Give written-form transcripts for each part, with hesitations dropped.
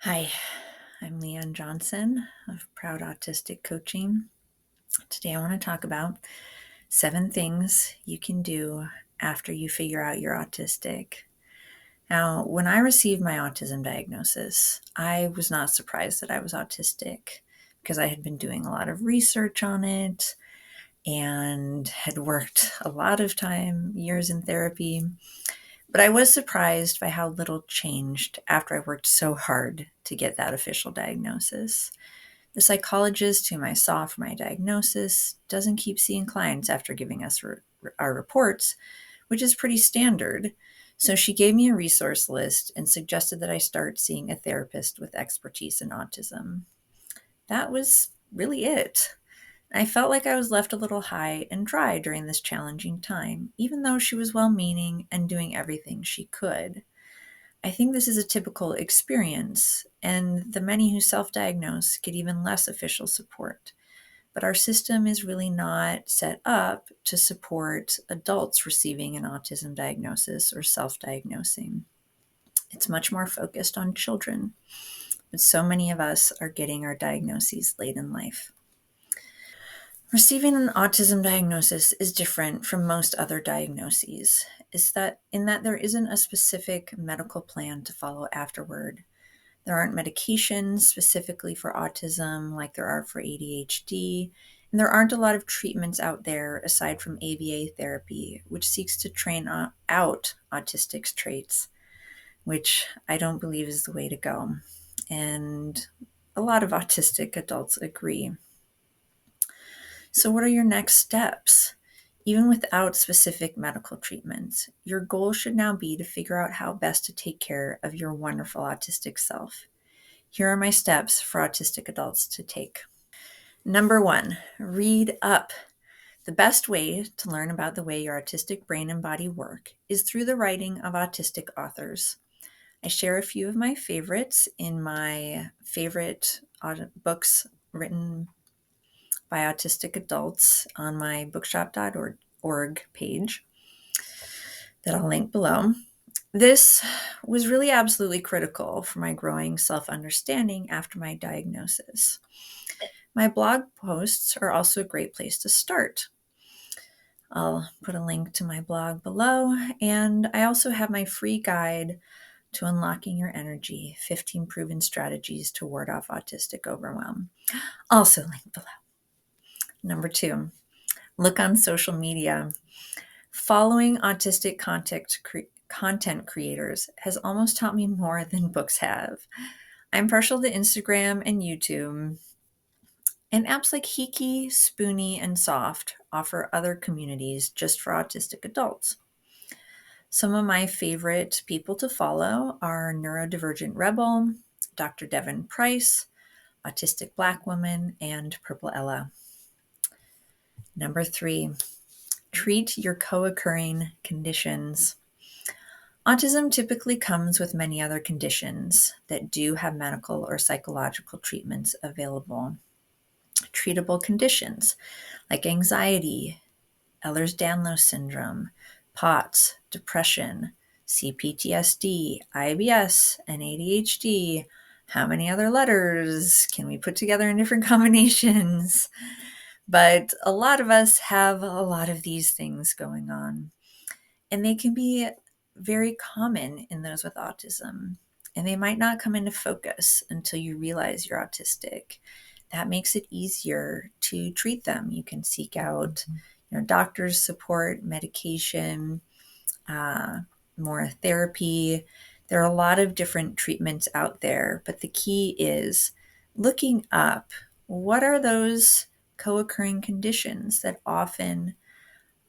Hi, I'm Leigh Johnson of Proud-autistic Coaching. Today I want to talk about 7 things you can do after you figure out you're autistic. Now, when I received my autism diagnosis, I was not surprised that I was autistic because I had been doing a lot of research on it and had worked a lot of years in therapy. But I was surprised by how little changed after I worked so hard to get that official diagnosis. The psychologist whom I saw for my diagnosis doesn't keep seeing clients after giving us our reports, which is pretty standard. So she gave me a resource list and suggested that I start seeing a therapist with expertise in autism. That was really it. I felt like I was left a little high and dry during this challenging time, even though she was well meaning and doing everything she could. I think this is a typical experience, and the many who self diagnose get even less official support. But our system is really not set up to support adults receiving an autism diagnosis or self diagnosing. It's much more focused on children, but so many of us are getting our diagnoses late in life. Receiving an autism diagnosis is different from most other diagnoses, in that there isn't a specific medical plan to follow afterward. There aren't medications specifically for autism like there are for ADHD, and there aren't a lot of treatments out there aside from ABA therapy, which seeks to train out autistic's traits, which I don't believe is the way to go. And a lot of autistic adults agree. So, what are your next steps? Even without specific medical treatments, your goal should now be to figure out how best to take care of your wonderful autistic self. Here are my steps for autistic adults to take. Number 1, read up. The best way to learn about the way your autistic brain and body work is through the writing of autistic authors. I share a few of my favorites in my favorite books written by autistic adults on my bookshop.org page that I'll link below. This was really absolutely critical for my growing self-understanding after my diagnosis. My blog posts are also a great place to start. I'll put a link to my blog below, and I also have my free guide to unlocking your energy, 15 proven strategies to ward off autistic overwhelm. Also linked below. Number 2, look on social media. Following autistic content creators has almost taught me more than books have. I'm partial to Instagram and YouTube, and apps like Hiki, Spoonie, and Soft offer other communities just for autistic adults. Some of my favorite people to follow are Neurodivergent Rebel, Dr. Devin Price, Autistic Black Woman, and Purple Ella. Number 3, treat your co-occurring conditions. Autism typically comes with many other conditions that do have medical or psychological treatments available. Treatable conditions like anxiety, Ehlers-Danlos syndrome, POTS, depression, CPTSD, IBS, and ADHD. How many other letters can we put together in different combinations? But a lot of us have a lot of these things going on, and they can be very common in those with autism, and they might not come into focus until you realize you're autistic. That makes it easier to treat them. You can seek out doctor's support, medication, more therapy. There are a lot of different treatments out there, but the key is looking up what are those co-occurring conditions that often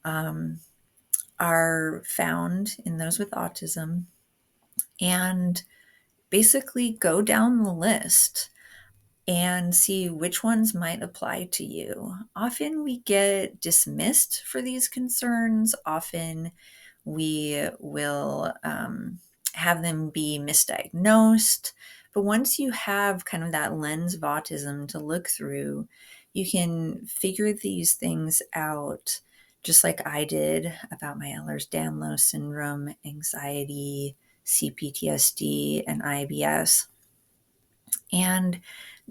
are found in those with autism, and basically go down the list and see which ones might apply to you. Often we get dismissed for these concerns. Often we will have them be misdiagnosed. But once you have kind of that lens of autism to look through, you can figure these things out, just like I did about my Ehlers-Danlos syndrome, anxiety, CPTSD, and IBS. and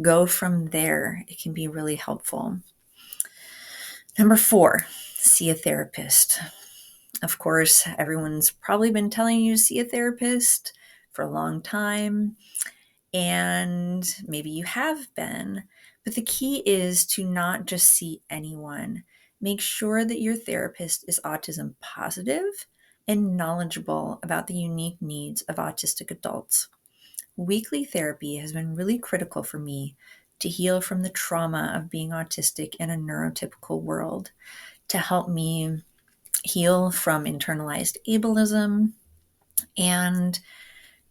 go from there. It can be really helpful. Number 4, see a therapist. Of course, everyone's probably been telling you to see a therapist for a long time, and maybe you have been, but the key is to not just see anyone. Make sure that your therapist is autism positive and knowledgeable about the unique needs of autistic adults. Weekly therapy has been really critical for me to heal from the trauma of being autistic in a neurotypical world, to help me heal from internalized ableism, and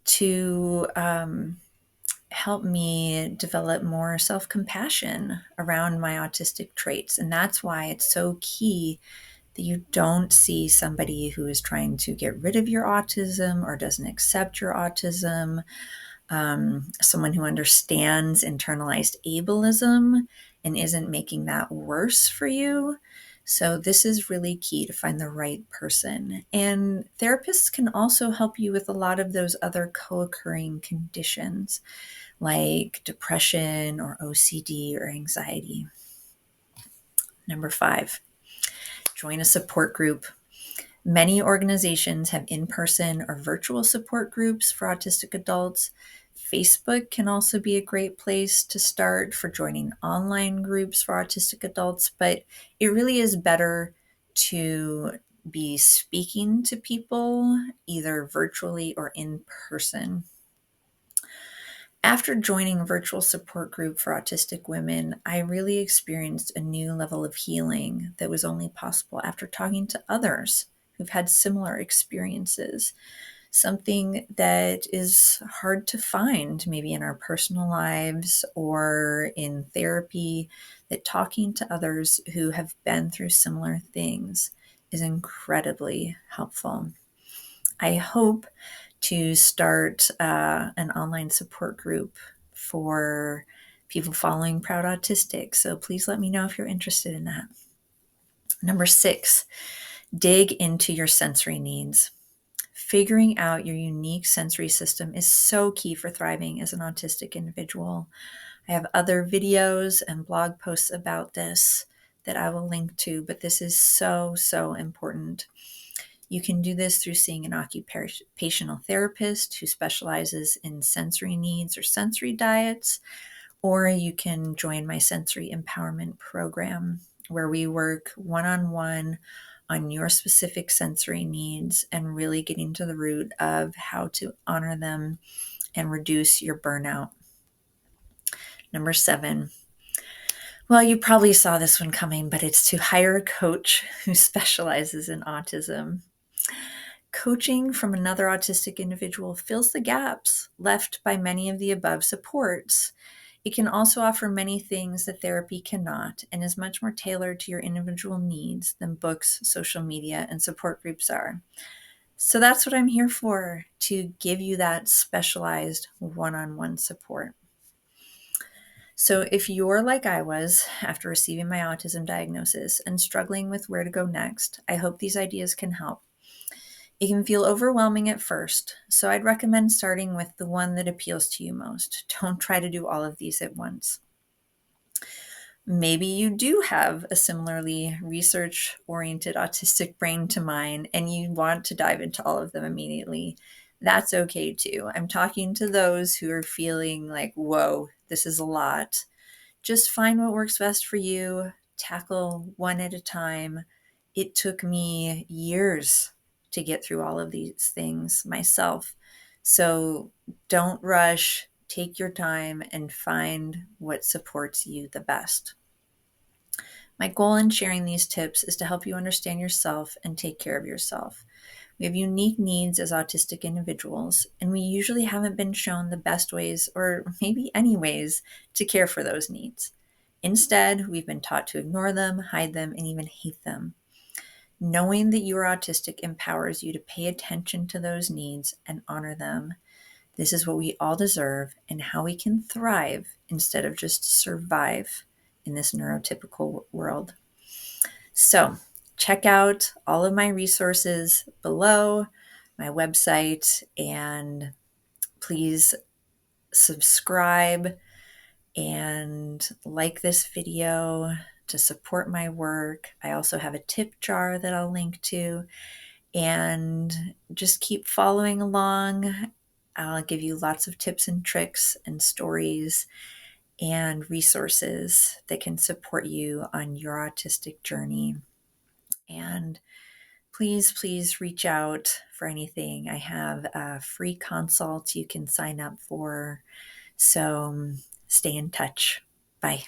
to help me develop more self-compassion around my autistic traits. And that's why it's so key that you don't see somebody who is trying to get rid of your autism or doesn't accept your autism, someone who understands internalized ableism and isn't making that worse for you. So this is really key, to find the right person. And therapists can also help you with a lot of those other co-occurring conditions like depression or OCD or anxiety. Number 5, join a support group. Many organizations have in-person or virtual support groups for autistic adults. Facebook can also be a great place to start for joining online groups for autistic adults, but it really is better to be speaking to people either virtually or in person. After joining a virtual support group for autistic women, I really experienced a new level of healing that was only possible after talking to others who've had similar experiences. Something that is hard to find maybe in our personal lives or in therapy, that talking to others who have been through similar things is incredibly helpful. I hope to start an online support group for people following Proud Autistic. So please let me know if you're interested in that. Number 6, dig into your sensory needs. Figuring out your unique sensory system is so key for thriving as an autistic individual. I have other videos and blog posts about this that I will link to, but this is so, so important. You can do this through seeing an occupational therapist who specializes in sensory needs or sensory diets, or you can join my sensory empowerment program where we work one-on-one on your specific sensory needs and really getting to the root of how to honor them and reduce your burnout. Number 7. Well, you probably saw this one coming, but it's to hire a coach who specializes in autism. Coaching from another autistic individual fills the gaps left by many of the above supports. It can also offer many things that therapy cannot, and is much more tailored to your individual needs than books, social media, and support groups are. So that's what I'm here for, to give you that specialized one-on-one support. So if you're like I was after receiving my autism diagnosis and struggling with where to go next, I hope these ideas can help. It can feel overwhelming at first, so I'd recommend starting with the one that appeals to you most. Don't try to do all of these at once. Maybe you do have a similarly research-oriented autistic brain to mine, and you want to dive into all of them immediately. That's okay too. I'm talking to those who are feeling like, whoa, this is a lot. Just find what works best for you, tackle one at a time. It took me years to get through all of these things myself. So don't rush, take your time, and find what supports you the best. My goal in sharing these tips is to help you understand yourself and take care of yourself. We have unique needs as autistic individuals, and we usually haven't been shown the best ways, or maybe any ways, to care for those needs. Instead, we've been taught to ignore them, hide them, and even hate them. Knowing that you are autistic empowers you to pay attention to those needs and honor them. This is what we all deserve and how we can thrive instead of just survive in this neurotypical world. So, check out all of my resources below, my website, and please subscribe and like this video to support my work. I also have a tip jar that I'll link to, and just keep following along. I'll give you lots of tips and tricks and stories and resources that can support you on your autistic journey. And please reach out for anything. I have a free consult you can sign up for. So stay in touch. Bye.